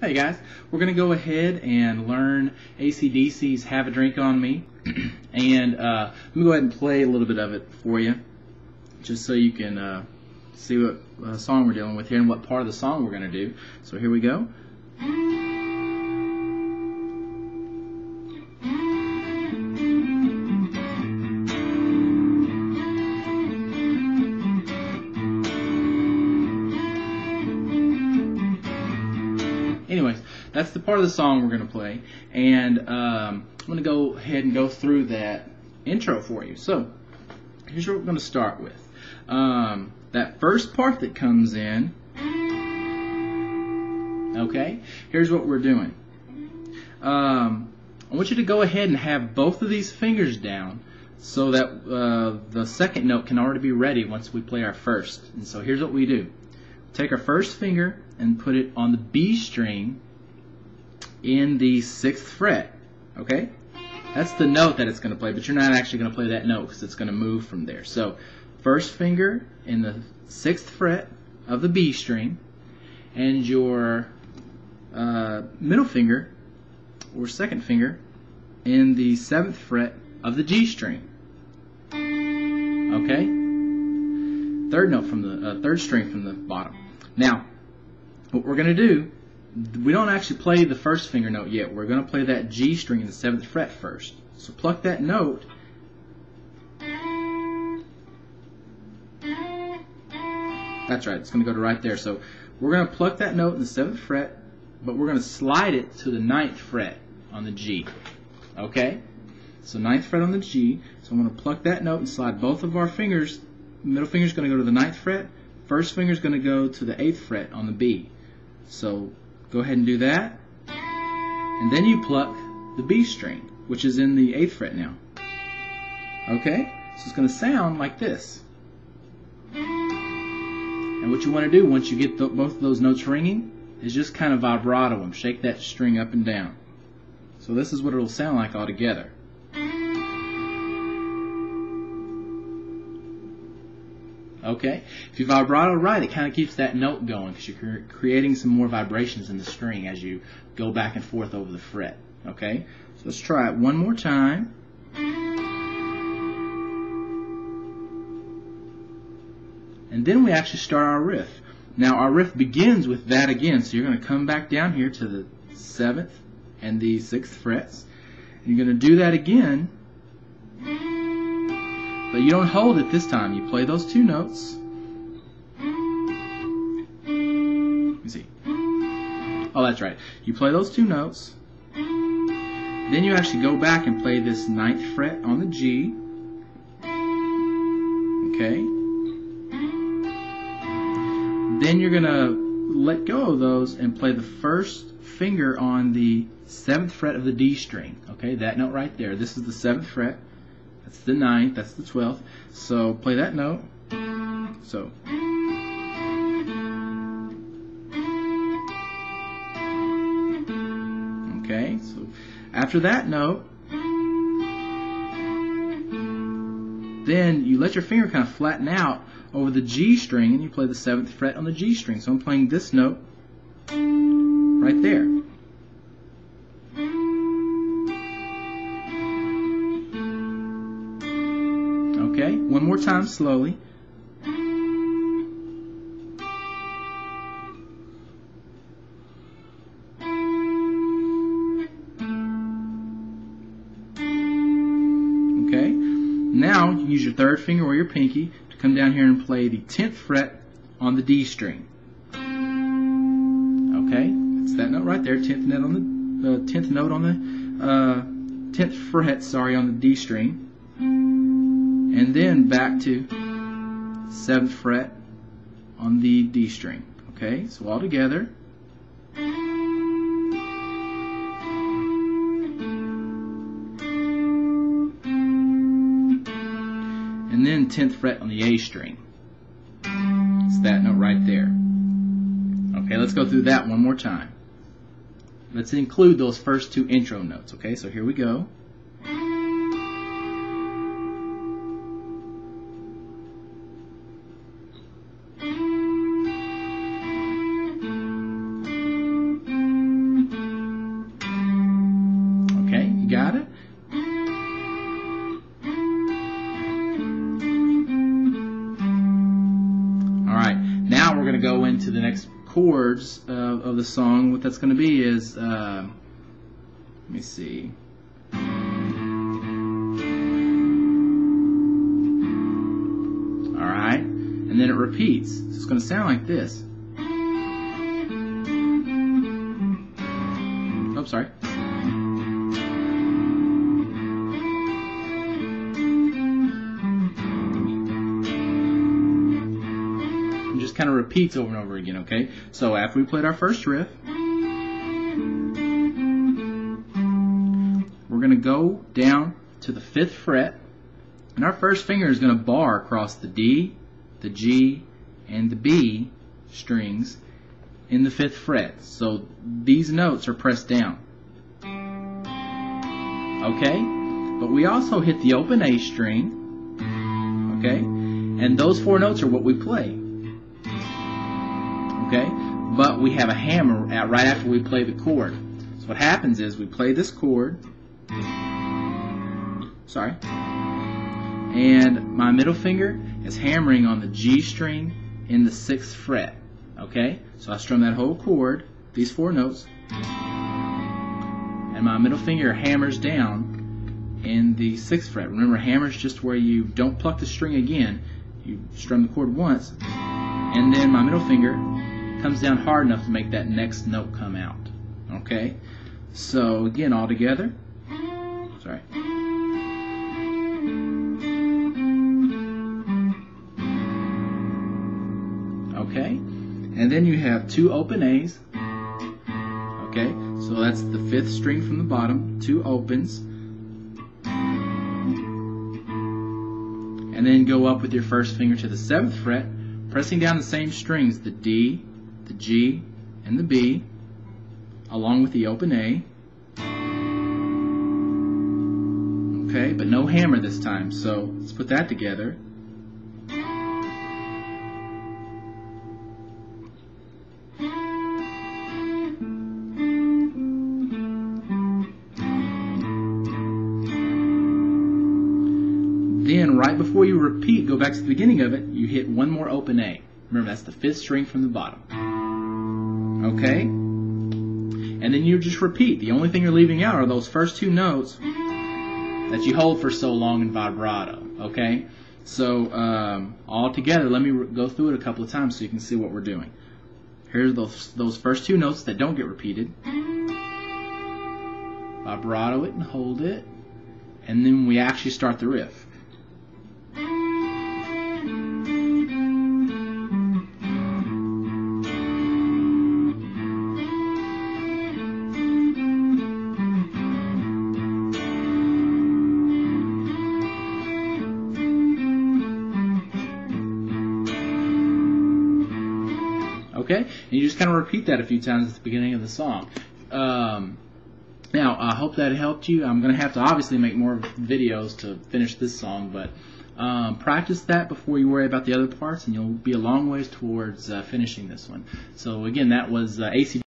Hey guys, we're going to go ahead and learn ACDC's Have a Drink on Me. And let me go ahead and play a little bit of it for you, just so you can see what song we're dealing with here and what part of the song we're going to do. So here we go. Anyways, that's the part of the song we're going to play, and I'm going to go ahead and go through that intro for you. So, here's what we're going to start with. That first part that comes in, okay, here's what we're doing. I want you to go ahead and have both of these fingers down so that the second note can already be ready once we play our first. And so here's what we do. Take our first finger and put it on the B string in the 6th fret. Okay? That's the note that it's going to play, but you're not actually going to play that note because it's going to move from there. So, first finger in the 6th fret of the B string, and your middle finger or second finger in the 7th fret of the G string. Okay? Third note from the third string from the bottom. Now, what we're going to do, we don't actually play the first finger note yet. We're going to play that G string in the 7th fret first. So pluck that note. That's right, it's going to go to right there. So we're going to pluck that note in the 7th fret, but we're going to slide it to the 9th fret on the G. Okay? So 9th fret on the G. So I'm going to pluck that note and slide both of our fingers. Middle finger is going to go to the 9th fret. First finger is going to go to the 8th fret on the B. So go ahead and do that. And then you pluck the B string, which is in the 8th fret now. Okay? So it's going to sound like this. And what you want to do once you get both of those notes ringing is just kind of vibrato them. Shake that string up and down. So this is what it will sound like all together. Okay? If you vibrato right, it kind of keeps that note going because you're creating some more vibrations in the string as you go back and forth over the fret. Okay? So let's try it one more time. And then we actually start our riff. Now our riff begins with that again, so you're going to come back down here to the 7th and the 6th frets. And you're going to do that again. But you don't hold it this time. You play those two notes. Let me see. Oh, that's right. You play those two notes. Then you actually go back and play this 9th fret on the G. Okay. Then you're going to let go of those and play the first finger on the 7th fret of the D string. Okay, that note right there. This is the 7th fret. That's the 9th, that's the 12th. So play that note. So. Okay, so after that note, then you let your finger kind of flatten out over the G string and you play the 7th fret on the G string. So I'm playing this note right there. Okay, one more time slowly. Okay, now you use your third finger or your pinky to come down here and play the 10th fret on the D string. Okay, it's that note right there, 10th note on the 10th note on the 10th fret, sorry, on the D string. And then back to 7th fret on the D string. Okay, so all together. And then 10th fret on the A string. It's that note right there. Okay, let's go through that one more time. Let's include those first two intro notes. Okay, so here we go. chords of the song, what that's going to be is, let me see. Alright, and then it repeats. So it's going to sound like this. Oh, sorry. It just kind of repeats over and over again, okay? So after we played our first riff, we're going to go down to the 5th fret, and our first finger is going to bar across the D, the G, and the B strings in the 5th fret. So these notes are pressed down. Okay? But we also hit the open A string. Okay? And those 4 notes are what we play. Okay? But we have a hammer right after we play the chord. So what happens is we play this chord. Sorry. And my middle finger is hammering on the G string in the 6th fret. Okay? So I strum that whole chord, these 4 notes, and my middle finger hammers down in the 6th fret. Remember, hammer's just where you don't pluck the string again. You strum the chord once, and then my middle finger comes down hard enough to make that next note come out. Okay? So again, all together. Sorry. Okay? And then you have 2 open A's. Okay? So that's the 5th string from the bottom, 2 opens. And then go up with your first finger to the 7th fret, pressing down the same strings, the D, the G, and the B, along with the open A. Okay, but no hammer this time, so let's put that together. Then, right before you repeat, go back to the beginning of it, you hit 1 more open A. Remember, that's the 5th string from the bottom. Okay? And then you just repeat. The only thing you're leaving out are those first 2 notes that you hold for so long in vibrato. Okay? So, all together, let me go through it a couple of times so you can see what we're doing. Here's those first 2 notes that don't get repeated. Vibrato it and hold it. And then we actually start the riff. Okay? And you just kind of repeat that a few times at the beginning of the song. Now, I hope that helped you. I'm going to have to obviously make more videos to finish this song, but practice that before you worry about the other parts, and you'll be a long ways towards finishing this one. So again, that was ACDC.